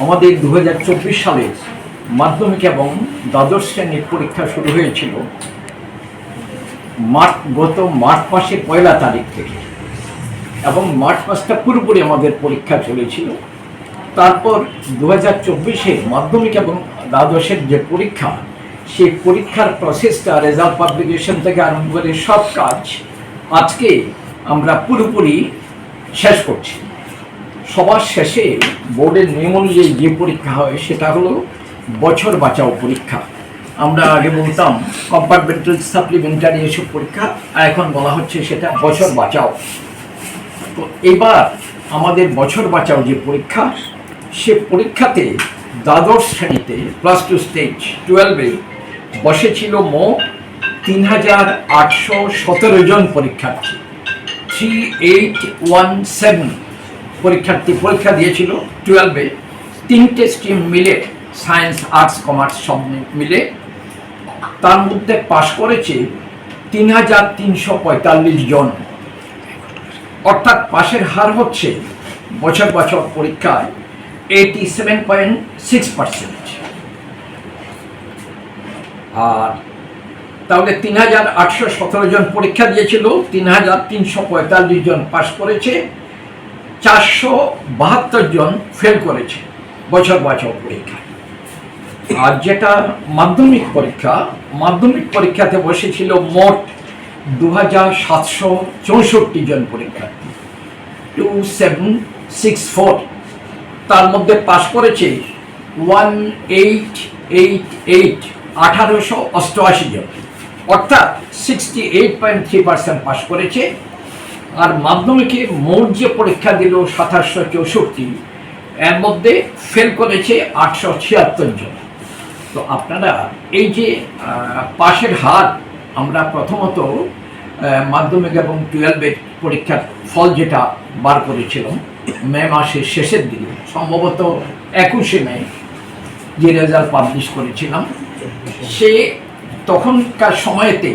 আমাদের 2024 সালের মাধ্যমিক এবং দ্বাদশ শ্রেণীর পরীক্ষা শুরু হয়েছিল গত মার্চ মাসের 1 তারিখ থেকে, এবং মার্চ মাসটা পুরোপুরি আমাদের পরীক্ষা চলেছিল। তারপর 2024-এর মাধ্যমিক এবং দ্বাদশের যে পরীক্ষা, সেই পরীক্ষার প্রসেসটা, রেজাল্ট পাবলিকেশন থেকে আরম্ভ করে সব কাজ আজকে আমরা পুরোপুরি শেষ করছি। সবার শেষে বোর্ডের নিয়ম অনুযায়ী যে পরীক্ষা হয় সেটা হলো বছর বাঁচাও পরীক্ষা। আমরা আগে বলতাম কম্পার্টমেন্টাল সাপ্লিমেন্টারি এসব পরীক্ষা, এখন বলা হচ্ছে সেটা বছর বাঁচাও। তো এবার আমাদের বছর বাঁচাও যে পরীক্ষা, সে পরীক্ষাতে দ্বাদশ শ্রেণীতে +2 স্টেজ 12-এ বসেছিল মোট ৩,৮১৭ জন পরীক্ষার্থী। 3817 পরীক্ষার্থী পরীক্ষা দিয়েছিল 12-এ, 3টে স্ট্রিম মিলে, সায়েন্স, আর্টস, কমার্স সব মিলে। তার মধ্যে পাশ করেছে ৩,৩৪৫ জন, অর্থাৎ পাশের হার হচ্ছে বছর বছর পরীক্ষায় 87.6%। আর তাহলে ৩,৮১৭ জন পরীক্ষা দিয়েছিল, ৩,৩৪৫ জন পাশ করেছে, 472 জন ফেল করেছে বছর বছর পরীক্ষা। আর যেটা মাধ্যমিক পরীক্ষাতে বসেছিল মোট 2,764 জন পরীক্ষার্থী, 2764। তার মধ্যে পাশ করেছে 1888 জন, অর্থাৎ 68.3% পাশ করেছে। আর মাধ্যমিকে মোট যে পরীক্ষা দিল 2764, এর মধ্যে ফেল করেছে 876 জন। তো আপনারা এই যে পাশের হার, আমরা প্রথমত মাধ্যমিক এবং 12-এর পরীক্ষার ফল যেটা বার করেছিলাম মে মাসের শেষের দিকে, সম্ভবত 21শে মে যে রেজাল্ট পাবলিশ করেছিলাম, সে তখনকার সময়তে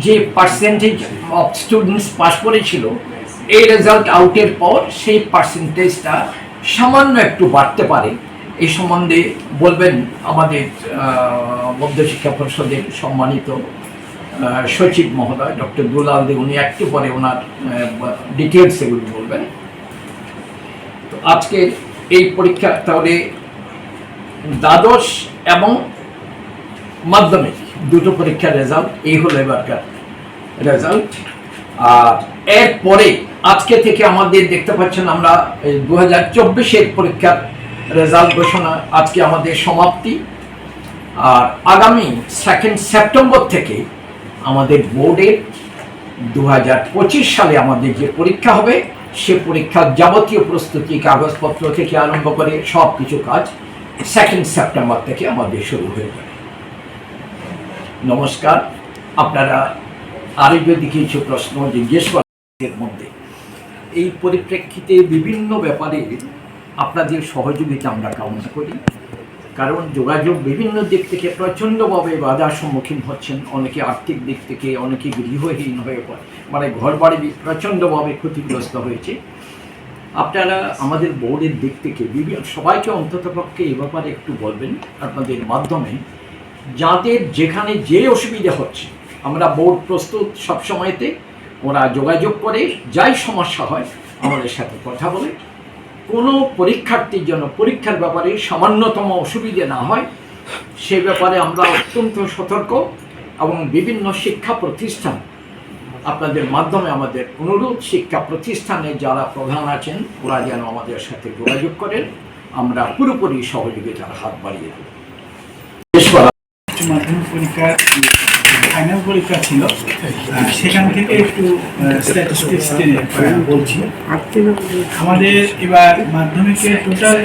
যে পার্সেন্টেজ অফ স্টুডেন্টস পাস করেছিল, এই রেজাল্ট আউটের পর সেই পার্সেন্টেজটা সামান্য একটু বাড়তে পারে। এই সম্বন্ধে বলবেন আমাদের মধ্যশিক্ষা পরিষদের সম্মানিত সচিব মহোদয় ডক্টর দুলাল দে, উনি একটু পরে ওনার ডিটেলস এগুলো বলবেন। তো আজকের এই পরীক্ষা তাহলে দ্বাদশ এবং মাধ্যমিক দুটো পরীক্ষার রেজাল্ট এই হলো এবারকার রেজাল্ট। আর এরপরে আজকে থেকে আমাদের দেখতে পাচ্ছেন আমরা 2024-এর পরীক্ষার রেজাল্ট ঘোষণা আজকে আমাদের সমাপ্তি। আর আগামী 2 সেপ্টেম্বর থেকে আমাদের বোর্ডের 2025 সালে আমাদের যে পরীক্ষা হবে, সে পরীক্ষার যাবতীয় প্রস্তুতি, কাগজপত্র থেকে আরম্ভ করে সব কিছু কাজ 2 সেপ্টেম্বর থেকে আমাদের শুরু হয়ে যাবে। নমস্কার। আপনারা আরও যদি কিছু প্রশ্ন জিজ্ঞেস করেন মধ্যে, এই পরিপ্রেক্ষিতে বিভিন্ন ব্যাপারে আপনাদের সহযোগিতা আমরা কামনা করি। কারণ যোগাযোগ বিভিন্ন দিক থেকে প্রচণ্ডভাবে বাধার সম্মুখীন হচ্ছেন, অনেকে আর্থিক দিক থেকে, অনেকে গৃহহীন হয়ে পড়ে, মানে ঘর বাড়ি প্রচণ্ডভাবে ক্ষতিগ্রস্ত হয়েছে। আপনারা আমাদের বোর্ডের দিক থেকে সবাইকে অন্ততপক্ষে এ ব্যাপারে একটু বলবেন আপনাদের মাধ্যমে, যাদের যেখানে যে অসুবিধা হচ্ছে, আমরা বোর্ড প্রস্তুত সবসময়তে। ওরা যোগাযোগ করে, যাই সমস্যা হয় আমাদের সাথে কথা বলে। কোনো পরীক্ষার্থীর জন্য পরীক্ষার ব্যাপারে সামান্যতম অসুবিধে না হয়, সে ব্যাপারে আমরা অত্যন্ত সতর্ক। এবং বিভিন্ন শিক্ষা প্রতিষ্ঠান, আপনাদের মাধ্যমে আমাদের অনুরোধ, শিক্ষা প্রতিষ্ঠানে যারা প্রধান আছেন ওরা যেন আমাদের সাথে যোগাযোগ করেন, আমরা পুরোপুরি সহযোগিতার হাত বাড়িয়ে দেব। মাধ্যমিক পরীক্ষার ফাইনাল পরীক্ষা ছিল, সেখান থেকে একটু স্ট্যাটিস্টিক্স বলছি। আমাদের এবার মাধ্যমিকের টোটাল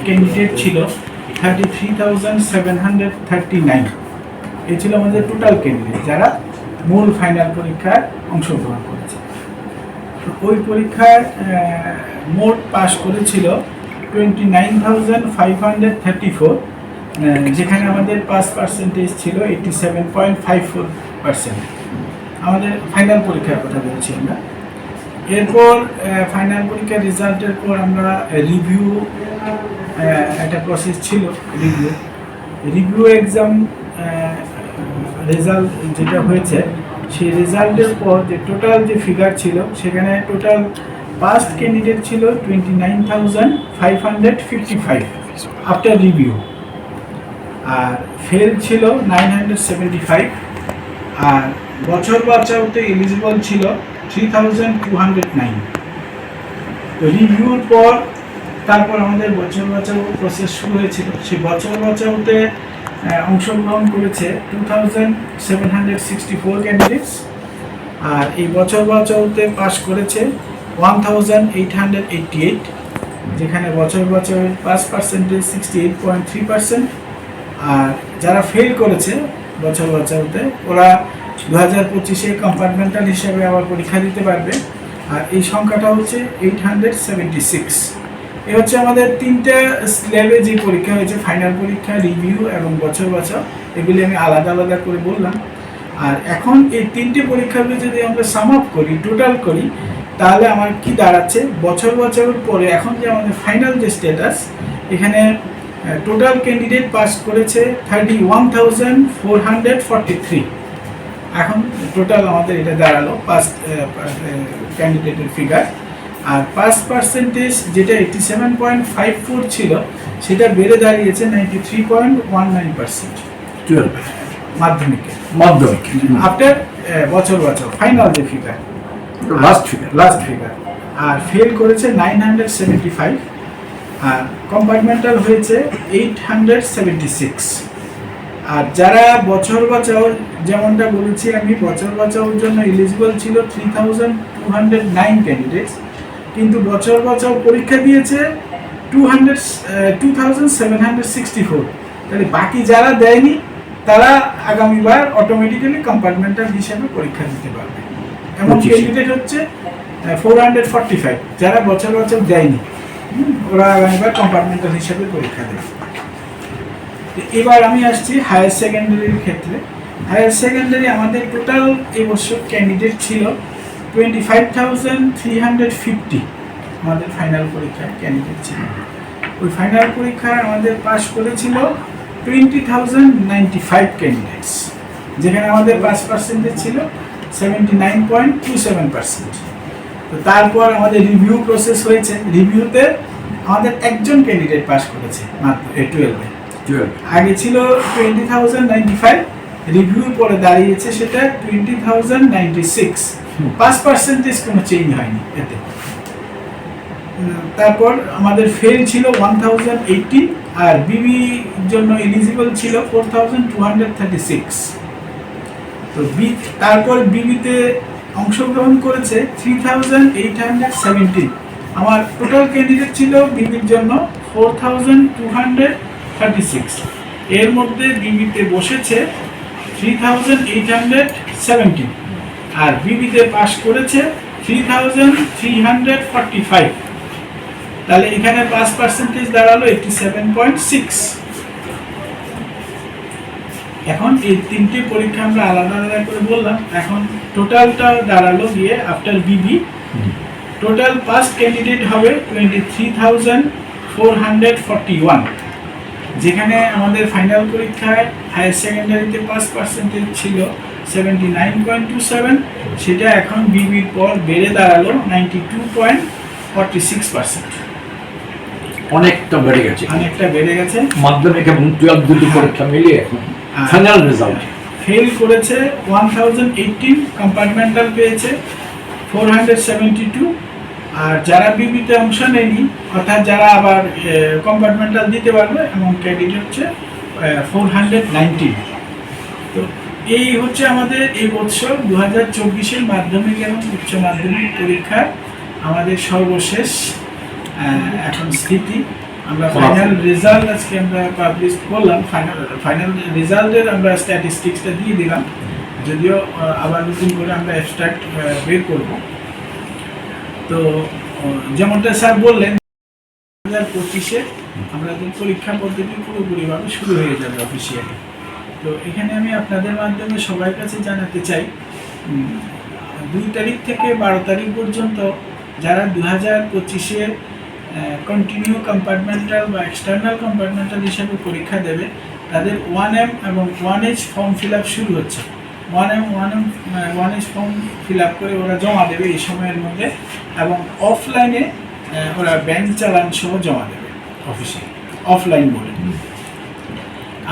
ক্যান্ডিডেট ছিল 33,739। এ ছিল আমাদের টোটাল ক্যান্ডিডেট যারা মূল ফাইনাল পরীক্ষায় অংশগ্রহণ করেছে। তো ওই পরীক্ষায় মোট পাস করেছিল 29,534, যেখানে আমাদের পাস পার্সেন্টেজ ছিল 87.54%। আমাদের ফাইনাল পরীক্ষার কথা বলছি আমরা। এরপর ফাইনাল পরীক্ষার রেজাল্টের পর আমরা রিভিউ, একটা প্রসেস ছিল রিভিউ এক্সাম রেজাল্ট যেটা হয়েছে, সেই রেজাল্টের পর যে টোটাল যে ফিগার ছিল সেখানে টোটাল পাস ক্যান্ডিডেট ছিল 29,555 আফটার রিভিউ, আর ফেল ছিল 975, আর বছর বাঁচাওতে এলিজিবল ছিল 3,209। তো রিভিউর পর তারপর আমাদের বছর বাঁচাও প্রসেস শুরু হয়েছিল। সেই বছর বাঁচাওতে অংশগ্রহণ করেছে 2,764 ক্যান্ডিডেটস, আর এই বছর বাঁচাওতে পাস করেছে 1,888, যেখানে বছর বাঁচাওয়ের পাস পার্সেন্টেজ 68.3%। আর যারা ফেল করেছে বছর বাঁচাওতে, ওরা 2025-এ কম্পার্টমেন্টাল হিসাবে আবার পরীক্ষা দিতে পারবে, আর এই সংখ্যাটা হচ্ছে 876। এ হচ্ছে আমাদের তিনটা স্ল্যাবে যে পরীক্ষা হয়েছে, ফাইনাল পরীক্ষা, রিভিউ এবং বছর বাঁচাও, এগুলি আমি আলাদা আলাদা করে বললাম। আর এখন এই তিনটে পরীক্ষাকে যদি আমরা সাম আপ করি, টোটাল করি, তাহলে আমার কি দাঁড়াচ্ছে, বছর বাঁচাওয়ের পরে এখন যে আমাদের ফাইনাল যে স্ট্যাটাস, এখানে টোটাল ক্যান্ডিডেট পাস করেছে 31,443। এখন টোটাল আমাদের এটা দাঁড়ালো পাস ক্যান্ডিডেটের ফিগার। আর পাস পার্সেন্টেজ যেটা 87.54 ছিল, সেটা বেড়ে দাঁড়িয়েছে 93.19% মাধ্যমিকে আফটার বছর বাঁচাও ফাইনাল যে ফিগার, লাস্ট ফিগার। আর ফেল করেছে 975, আর কম্পার্টমেন্টাল হয়েছে 876। আর যারা বছর বাঁচাও, যেমনটা বলেছি আমি, বছর বাঁচাওর জন্য এলিজিবল ছিল 3,209 ক্যান্ডিডেটস, কিন্তু বছর বাঁচাও পরীক্ষা দিয়েছে 2,764। তাহলে বাকি যারা দেয়নি তারা আগামীবার অটোমেটিক্যালি কম্পার্টমেন্টাল হিসেবে পরীক্ষা দিতে পারবে। এমন ক্যান্ডিডেট হচ্ছে 445 যারা বছর বাঁচাও দেয়নি, ওরা আগামীবার কম্পার্টমেন্টাল হিসেবে পরীক্ষা দেবে। এবার আমি আসছি হায়ার সেকেন্ডারির ক্ষেত্রে। হায়ার সেকেন্ডারি আমাদের টোটাল এবছর ক্যান্ডিডেট ছিল 25,350 আমাদের ফাইনাল পরীক্ষায় ক্যান্ডিডেট ছিল। ওই ফাইনাল পরীক্ষায় আমাদের পাস করেছিল 20,095 ক্যান্ডিডেটস, যেখানে আমাদের পাস পার্সেন্টেজ ছিল 79.27%। তো তারপর আমাদের রিভিউ প্রসেস হয়েছে, রিভিউতে আমাদের একজন ক্যান্ডিডেট পাস করেছে মাত্র 12-এ। আগে ছিল 20,095, রিভিউর পরে দাঁড়িয়েছে সেটা 20,096। পাস পার্সেন্টেজ কোনো চেঞ্জ হয়নি এতে। তারপর আমাদের ফেল ছিল 1,018, আর বিবি জন্য এলিজিবল ছিল 4,236। তো তারপর বিবিতে অংশগ্রহণ করেছে 3,817। আমার টোটাল ক্যান্ডিডেট ছিল বিবির জন্য 4,236। এর মধ্যে বিবিতে বসেছে 3,817, আর বিবিতে পাস করেছে 3,345। তাহলে এখানে পাস পার্সেন্টেজ দাঁড়ালো 87.6। এখন এই তিনটি পরীক্ষা আমরা আলাদা আলাদা করে বললাম। এখন টোটালটা দাঁড়ালো গিয়ে আফটার বিবি টোটাল পাস ক্যান্ডিডেট হবে 23,441, যেখানে আমাদের ফাইনাল পরীক্ষায় হায়ার সেকেন্ডারিতে পাস পার্সেন্টেজ ছিল 79.27, সেটা এখন বিবির পর বেড়ে দাঁড়ালো 92.46%। অনেকটা বেড়ে গেছে মাধ্যমিক এবং 12 দুটি পরীক্ষা মিলিয়ে এখন ফাইনাল রেজাল্ট। ফেল করেছে 1,018, কম্পার্টমেন্টাল পেয়েছে 472, আর যারা বিবিতে অংশ নেয়নি, অর্থাৎ যারা আবার কম্পার্টমেন্টাল দিতে পারবে, এমন ক্যান্ডিডেট হচ্ছে 419। তো এই হচ্ছে আমাদের এই বছর 2024-এর মাধ্যমিক এবং উচ্চ মাধ্যমিক পরীক্ষার আমাদের সর্বশেষ এখন স্থিতি। আমরা ফাইনাল রেজাল্ট আজকে আমরা পাবলিশ করলাম। ফাইনাল রেজাল্টের আমরা স্ট্যাটিস্টিক্সটা দিয়ে দিলাম, যদিও আবার নতুন করে আমরা অ্যাবস্ট্রাক্ট বের করব। তো যেমনটা স্যার বললেন, 2025-এ আমাদের পরীক্ষা পদ্ধতি পুরোপুরিভাবে শুরু হয়ে যাবে অফিসিয়ালি। তো এখানে আমি আপনাদের মাধ্যমে সবার কাছে জানাতে চাই 2 তারিখ থেকে 12 তারিখ পর্যন্ত যারা 2025-এ কন্টিনিউ কম্পার্টমেন্টাল বা এক্সটার্নাল কম্পার্টমেন্টাল হিসেবে পরীক্ষা দেবে, তাদের 1M এবং 1H ফর্ম ফিল আপ শুরু হচ্ছে। 1H ফর্ম ফিল আপ করে ওরা জমা দেবে এই সময়ের মধ্যে, এবং অফলাইনে ওরা ব্যাংক চালান সহ জমা দেবে অফিসে, অফলাইন মোডে।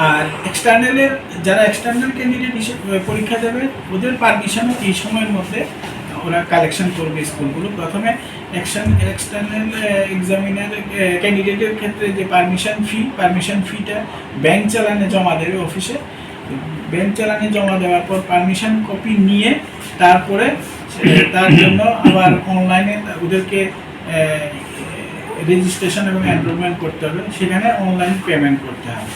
আর এক্সটার্নালের যারা এক্সটার্নাল ক্যান্ডিডেট হিসেবে পরীক্ষা দেবে, ওদের পারমিশনও এই সময়ের মধ্যে ওরা কালেকশন করবে স্কুলগুলো। প্রথমে এক্সটার্নাল এক্সামিনার ক্যান্ডিডেটের ক্ষেত্রে যে পারমিশন ফিটা ব্যাংক চালানে জমা দেবে অফিসে। ব্যাংক চালানে জমা দেওয়ার পর পারমিশন কপি নিয়ে তারপরে তার জন্য আবার অনলাইনে ওদেরকে রেজিস্ট্রেশন এবং এনরোলমেন্ট করতে হবে, সেখানে অনলাইন পেমেন্ট করতে হবে।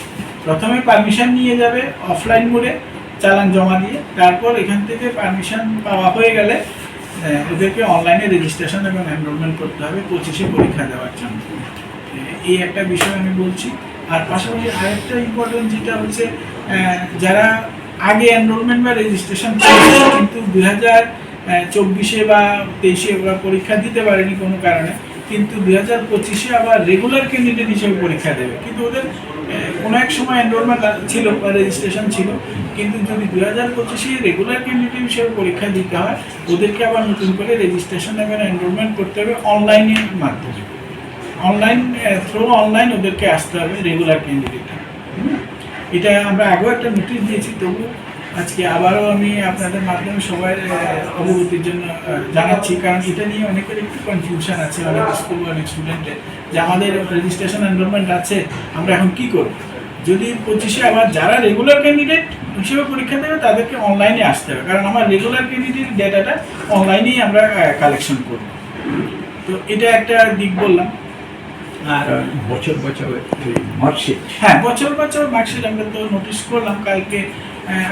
প্রথমে পারমিশন নিয়ে যাবে অফলাইন মোডে চালান জমা দিয়ে, তারপর এখান থেকে পারমিশন পাওয়া হয়ে গেলে ওদেরকে অনলাইনে রেজিস্ট্রেশন এবং এনরোলমেন্ট করতে হবে 25-এ পরীক্ষা দেওয়ার জন্য। এই একটা বিষয় আমি বলছি। আর পাশাপাশি আরেকটা ইম্পর্টেন্ট যেটা হচ্ছে, যারা আগে এনরোলমেন্ট বা রেজিস্ট্রেশন করেছে কিন্তু 2024-এ বা 23-এ ওরা পরীক্ষা দিতে পারেনি কোনো কারণে, কিন্তু 2025-এ আবার রেগুলার ক্যান্ডিডেট হিসেবে পরীক্ষা দেবে। কিন্তু ওদের কোনো এক সময় এনরোলমেন্ট ছিল বা রেজিস্ট্রেশন ছিল, কিন্তু যদি 2025-এ রেগুলার ক্যান্ডিডেট হিসেবে পরীক্ষা দিতে হয়, ওদেরকে আবার নতুন করে রেজিস্ট্রেশন এবং এনরোলমেন্ট করতে হবে অনলাইনের মাধ্যমে। অনলাইন ওদেরকে আসতে হবে রেগুলার ক্যান্ডিডেট। এটা আমরা আগেও একটা নোটিশ দিয়েছি, তবু আজকে আবারও আমি আপনাদের মাধ্যমে সবাই অবগতির জন্য জানাচ্ছি, কারণ এটা নিয়ে অনেকের একটু কনফিউশন আছে, অনেক স্কুল অনেক স্টুডেন্টের, যে আমাদের রেজিস্ট্রেশন এনরোলমেন্ট আছে, আমরা এখন কি করব। যদি 25-এ আবার যারা রেগুলার ক্যান্ডিডেট হিসেবে পরীক্ষা দেবে তাদেরকে অনলাইনে আসতে হবে, কারণ আমার রেগুলার ক্যান্ডিডেট ডেটাটা অনলাইনেই আমরা কালেকশন করব। তো এটা একটা দিক বললাম। আর বছর মার্কশিট, হ্যাঁ, বছর মার্কশিট আমরা তো নোটিশ করলাম কালকে।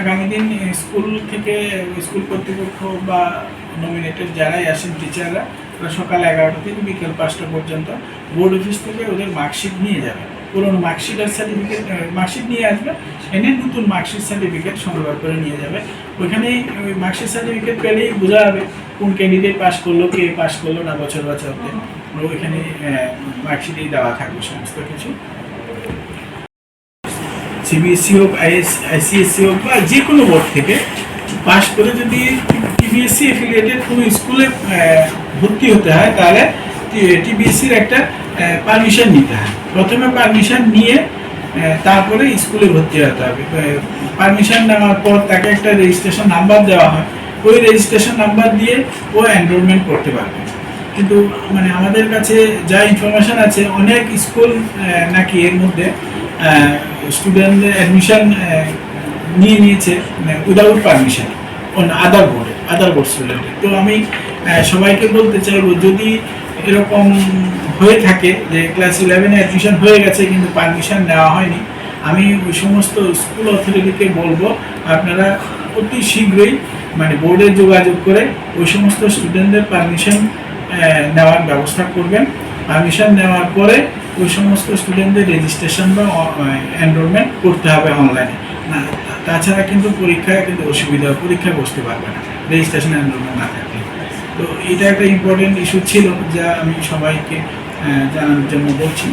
আগামী দিন স্কুল কর্তৃপক্ষ বা নমিনেটেড যারাই আসেন টিচাররা, ওরা সকাল 11টা থেকে বিকেল 5টা পর্যন্ত বোর্ড অফিস থেকে ওদের মার্কশিট নিয়ে যাবে। পুরোনো মার্কশিট আর সার্টিফিকেট মার্কশিট নিয়ে আসবে, এনে নতুন মার্কশিট সার্টিফিকেট সংগ্রহ করে নিয়ে যাবে। ওইখানেই ওই মার্কশিট সার্টিফিকেট পেলেই বোঝা যাবে কোন ক্যান্ডিডেট পাস করলো, কে পাস করলো না বছরতে। ওইখানে মার্কশিটেই দেওয়া থাকবে সমস্ত কিছু। সিবিএসসি হোক, আইসিএসসি হোক বা যে কোনো বোর্ড থেকে পাস করে যদি টিবিএসসি অ্যাফিলিয়েটেড কোনো স্কুলে ভর্তি হতে হয়, তাহলে টিবিএসসির একটা পারমিশন নিতে হয়। প্রথমে পারমিশন নিয়ে তারপরে স্কুলে ভর্তি হতে হবে। পারমিশন নেওয়ার পর তাকে একটা রেজিস্ট্রেশন নাম্বার দেওয়া হয়, ওই রেজিস্ট্রেশন নাম্বার দিয়ে ও এনরোলমেন্ট করতে পারবে। কিন্তু মানে আমাদের কাছে যা ইনফরমেশন আছে, অনেক স্কুল নাকি এর মধ্যে স্টুডেন্টদের অ্যাডমিশন নিয়েছে without permission on other board স্টুডেন্টের। তো আমি সবাইকে বলতে চাইবো, যদি এরকম হয়ে থাকে যে ক্লাস 11-এ অ্যাডমিশন হয়ে গেছে কিন্তু পারমিশন নেওয়া হয়নি, আমি ওই সমস্ত স্কুল অথরিটিকে বলবো আপনারা অতি শীঘ্রই মানে বোর্ডে যোগাযোগ করে ওই সমস্ত স্টুডেন্টদের পারমিশন নেওয়ার ব্যবস্থা করবেন। পারমিশন নেওয়ার পরে ওই সমস্ত স্টুডেন্টদের রেজিস্ট্রেশন বা এনরোলমেন্ট করতে হবে অনলাইনে। না, তাছাড়া কিন্তু পরীক্ষায় কিন্তু অসুবিধা, পরীক্ষায় বসতে পারবে না রেজিস্ট্রেশন এনরোলমেন্ট না থাকলে। তো এটা একটা ইম্পর্টেন্ট ইস্যু ছিল, যা আমি সবাইকে জানানোর জন্য বলছি।